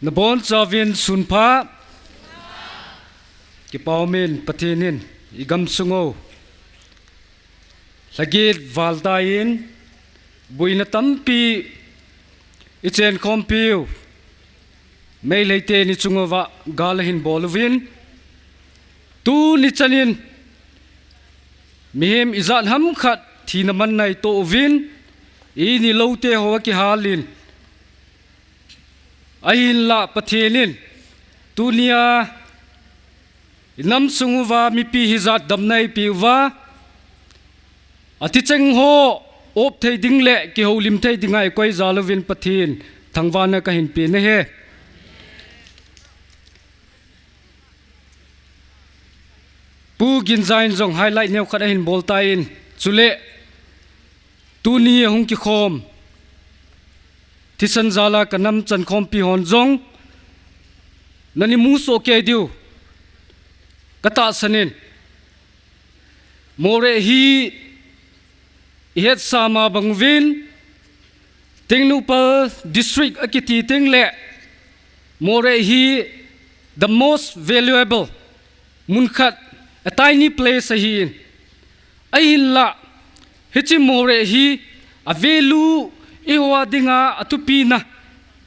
Nabon Chavin Sunpa Kipaumin Patinin Igam Sungo Lagit Valdain Buinatampi Ichen Kompiu May Late Nichungova Galahin Bolovin Tu Nichanin Mihim Izan Hamkat Tinaman Nai Tovin Ini Lote Hoaki Halin Ahin La Patinin Tunia Nam Sunguva Mipi Hizat Damnai Piva Aticheng Ho Op Thai Dingle Ki Ho Lim Thai Dingai Koi Zalovin Patin Thangwana Kahin Pine He Pu Ginzain Zong Highlight Neu Kadahin Boltain Sule Tuni Hung Ki Khom Tisan Zala Kanam Chan Khom Pi Hon Zong Nani Muso Ke Diu Kata Sanin Moreh Hi Ihet Sama Bangvin Tengnoupal District Akiti Tengle Moreh Hi the most valuable Munkhat a tiny place Ahin Ahin La Hichi Moreh Hi a value Iwa Dinga Atupina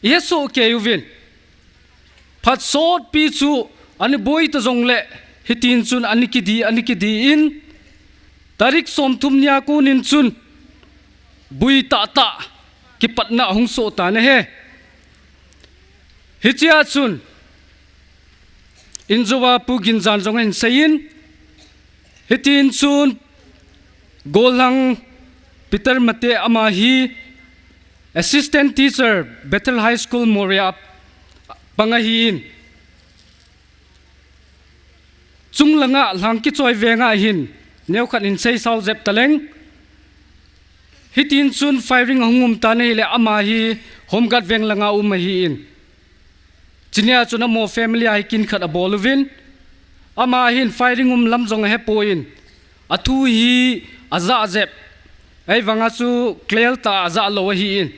Yeso Keuvin Pat Sot Pichu Ani Boy to Zongle Hitin Sun Anikidi in Tarik Som Tumnia Kunin Sun Bui Tata Kipatna Hung Sota Nehe Hitia Sun Inzowa Pugin Zan Zongen Sayin Hitin Sun Golang Peter Mate Amahi Assistant Teacher Bethel High School Moreh Pangahin Chung Langa Langki Choi Venga Hin Neukat in Say Sao Zep Taleng Hitin Sun Firing Hungum Tane Le Amahi Homgat Veng Langa Umahin Chinia Chuna Mo Family Aikin Khat Abolovin Amahin Firing Lamzong Hepoin Atu Hi Aza Zep Ay Vangasu Klelta Aza Lowahin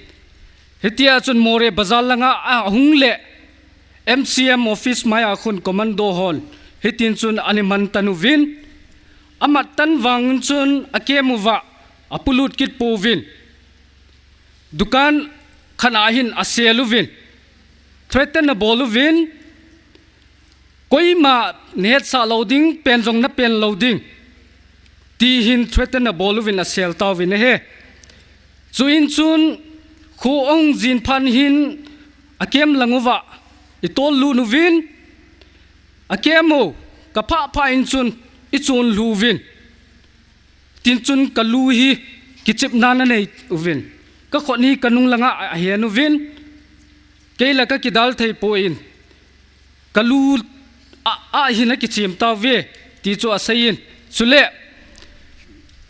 Hitia Chun Moreh Bazal Langa Hungle MCM Office Maya Khun Commando Hall Hitin Chun Animan Tanuvin Amat Tan Wang Chun Akemuva Apulut Kit Povin Dukan Khanahin Aseluvin Threaten Boluvin Koima Net Sa Loading Penjong Na Pen Loading Tihin Threaten Boluvin Asel Tawin He Chuin Chun Khu Ong Jin Pan Hin Akem Languva Itol Lunuvin Akemo Kapa Pain Chun Ichun Luvin Tinchun Kaluhi Kichip Nanane Uvin Kakoni Kanung Langa Ahenuvin Kaila Kakidal Thai Poin Kalu Ahina Kichim Tawe Ticho Asayin Sule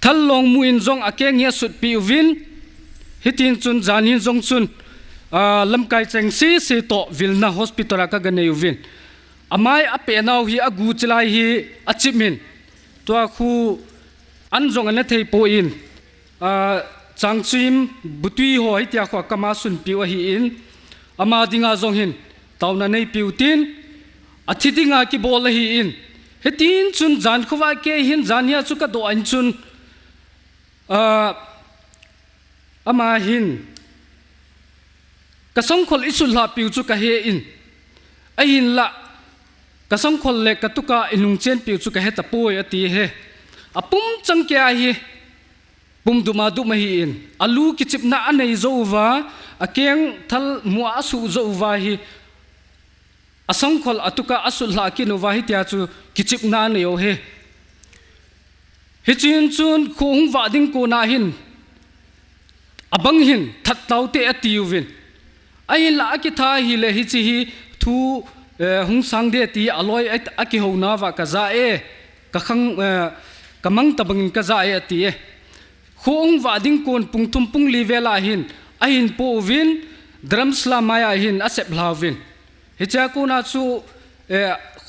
Thalong Muin Zong Akeng Yasut Pi Uvin Hitin Chun Zanin Zong Chun Lamkai Cheng Si To Vilna Hospital Akagane Uvin Amai apeh now hi agu chilai hi achievement to khu anjong ane thei po in changchim butui hoi tia kho kama sun piwa hi in ama dinga zong hin tauna nei piutin athidinga ki bol hi in hetin chun jan khowa ke hin jania chu ka do an chun ama hin kasong khol isul la piu chu ka he in ahin la Kasong Khole Katuka Inung Chen Piu Chuka Heta Poi Ati He Apum Changkya Hi Pum Duma Dumahin Alu Kichip Na Anei Zova Akeng Thal Mua Asu Zova Hi Asong Khol Atuka Asul La Kinova Hi Tiachu Kichip Na Aneo He Hichin Chun Khung Vading Ko Na Hin Abang Hin That Taute Ati Uvin Ahin La Akitha Hi Le Hichi Hi Thu Hung sang de ti aloi aki ho na wa kaza ka khang kamang tabangin kaza ti khong wa ding kon pungtum pung livela hin ahin po win dramsla maya hin asep hlawin hicha ko na chu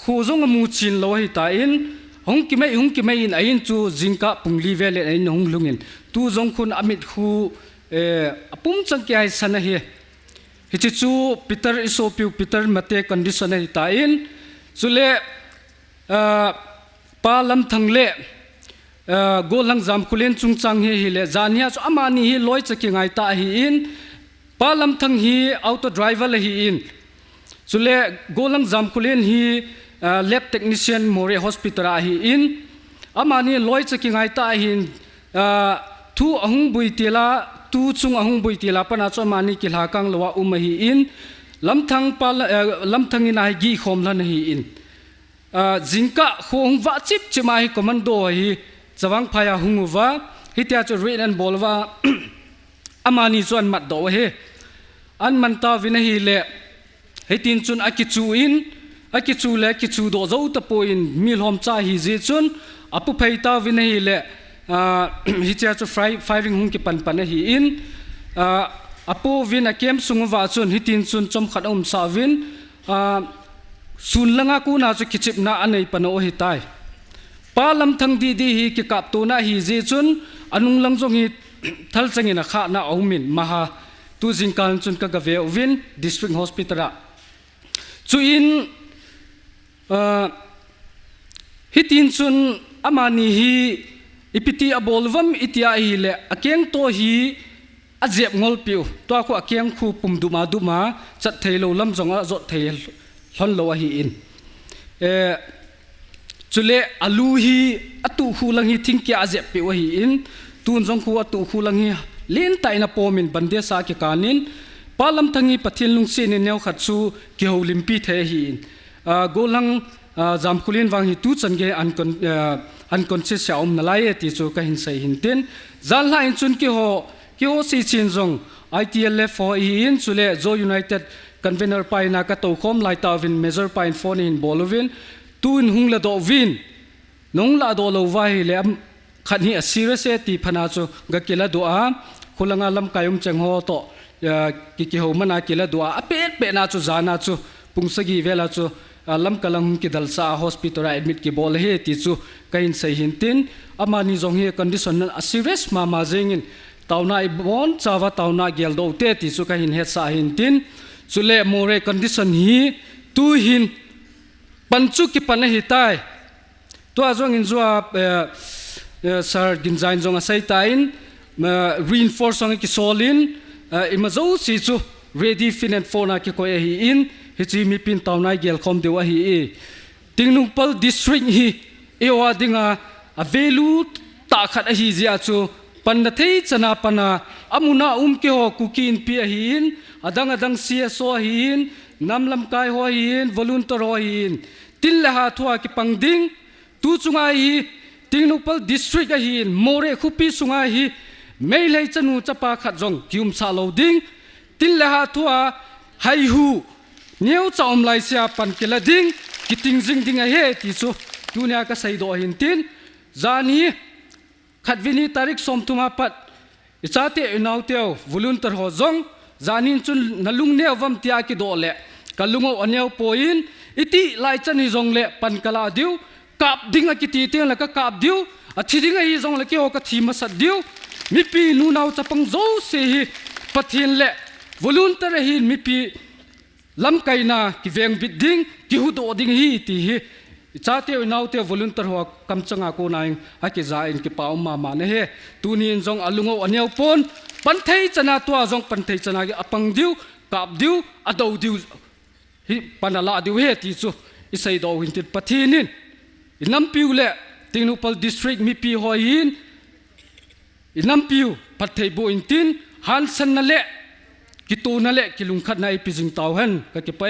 khuzong mu chin lo hi ta in hong ki mai in ahin chu jingka pung livele in hong lungin tu jong khun amit khu apum chang kya sana hi ฮิจิจูปีเตอร์อิโซปิวปีเตอร์มาเตคอนดิชันให้ตาอินสุเลปาลัมทังเล่โกลังจำคุเลนจุงจังฮิเลจานียจอามานีฮิลอยจะกิ่งไงตาฮิอินปาลัมทังฮิออโต้ไดรเวอร์เลยฮิอินสุเลโกลังจำคุเลนฮิแลบเทคนิชเชียนโมเรฮอสพิทอลฮิอินอามานีลอยจะกิ่งไงตาฮินทูอหงบุยตีลาตูจุงอหงบุยตีลาปนาจอมานีกิลากังลวะอุมฮิอินลำทังปาลำทังอินาฮิกีขอมลันฮิอินจิงกะโคงวะจิบจิมาฮิคอมมันโดฮิจวังพายาหงวะฮิตยาจรีนันบอลวะอามานีจวนมัดโดเฮอันมันตาวินฮิเลฮิตินจุนอากิจูอินอากิจูเลกิจูโดเจ้าตะโพอินมิลฮอมจ่าฮิเจจุนอปุเพยตาวินฮิเลฮิตยาจไฟริงหงกิปันปันฮิอินอปูวินอาเกมสุงวาจุนฮิตินจุนจอมขัดอมสาวินสุนลังกูน่าจะคิดจิบน่าอันไหนปนโอหิตายปาลำทั้งดีฮิกิกับตัวน่าฮิเจจุนอนุงลังจงฮิทัลจังอินะข้าน่าเอามินมหาตูจิงการจุนกะกะเวอวินดิสทริกฮอสพิทอลจุอินฮิตินจุนอามานีฮิอิปิติอบอลวัมอิติอาฮิเลอาเกียงโตฮีอาเจ็บงอลปิวตัวกูอาเกียงคูปุ่มดูมาจัดเทโลลำจงอาจดเทลอนโลฮีอินจุเลอาลูฮีอตุคูลังฮีทิ้งเกียอาเจ็บปิวฮีอินตูนจงคูอตุคูลังฮีเลี้ยนไตนาปอมินบันเดียสากิกานินปาลัมทั้งฮีปะทินลุงเซนเนวขัดซูเกี่ยวลิมปีเทฮีอินโกลังจำคุลินวังฮีตูจันเกอันคอนเซสอมนาไลติจูกะหินไซหินตินจัลลาอินจุนกิโฮซีชินจง ITLF อินสุเลโจยูไนเต็ดกันเวนอร์ไปนักโตคอมไลตาวินเมเจอร์ไปน์ฟอนินบอลวินตูนหุงละโดวินนงละโดโลวาฮิเลมขันฮีอซีเรเซติพนาจูกะกิละดูอาคุลังอาลัมกายุมจังโฮโตกิโฮมันอากิละดูอาอเปดเปนาจูจานาจูปุงสกีเวลาจูลำกำลังกิดัลซาฮอสพิทอลแอดมิดกิบอลเฮติจูกัยนใส่หินตินอามานิจงเฮคอนดิชันนั้นซีเรสมาเจงินตาวนาอิบอนชาวตาวนาเกลโดเตติจูกัยนเฮสาหินตินสุเลโมเรคอนดิชันฮีตูหินปันจุกิปันหิตายตัวจงอินจัวซาร์กินใจจงอาศัยตายน์reinforce งกิโซลินอิมาจูสิจู ready fin and phone กิโกเอฮีอินฮิจิมีปินตาวนายเกลคอมเดวะฮีติงนุงปัลดิสทริกฮีเอวาดิงาเวลูตาขัดฮีเจียจูปันนัทเฮชนะปันอามุนาเกโฮคุกินปีฮีนอดังซีเอสโอฮีนนำลำกายหัวฮีนวอลุนตรฮีนตินละหาทัวกิปังดิงตูจุงไอฮีติงนุงปัลดิสทริกฮีนโมเรคุปีสุงไอฮีไม่เลยจะนูจะปาขัดจงกิมซาโลดิงตินละหาทัวไฮฮูเนียวจอมไลเซียปันกิลดิงกิติงจิงดิงเฮติจูยูเนียก็ใส่ดอหินตินจานีขัดวินีตาริกสมทุมาปัดอิจฉาเตอนาเตียววอลุนเตอร์ฮอจงจานินจุนนลุงเนียววัมติอากิโดเละกัลุงเอาอันเนียวปอยน์อิติไลจันฮิจงเละปันกลาดิวกับดิงอากิติเตียงแล้วก็กับดิวอาทิดิงฮิจงเละเกี่ยวกับทีมาสัดดิวมิปีนูนาวจะปังโจเสียปัทเฮียนเละวอลุนเตอร์ฮินมิปีลำไก่นากิเวงบิดดิ้งกิหุดอดิ้งฮีตีฮีชาเตียวนาเตียววอลุนเตอร์หัวกำจังอากูนายฮักกิจาอินกิปาวมาเนเฮตูนีนจงอลุงเอาอันเนียวปนปันเทยชนะตัวจงปันเทยชนะกิอปังดิวกับดิวอดาวดิวฮิปันละดิวเฮติจูอิสัยดาวหินติดปะทีนินอิน้ำปิวเละติงนูปัลดิสทริกมีปีหอยหินอิน้ำปิวปัทเทยโบอินตินฮันสันนั่นเละกิตูนั่นแหละกิลุงขัดในพิจิงเตาหันก็เก็บไป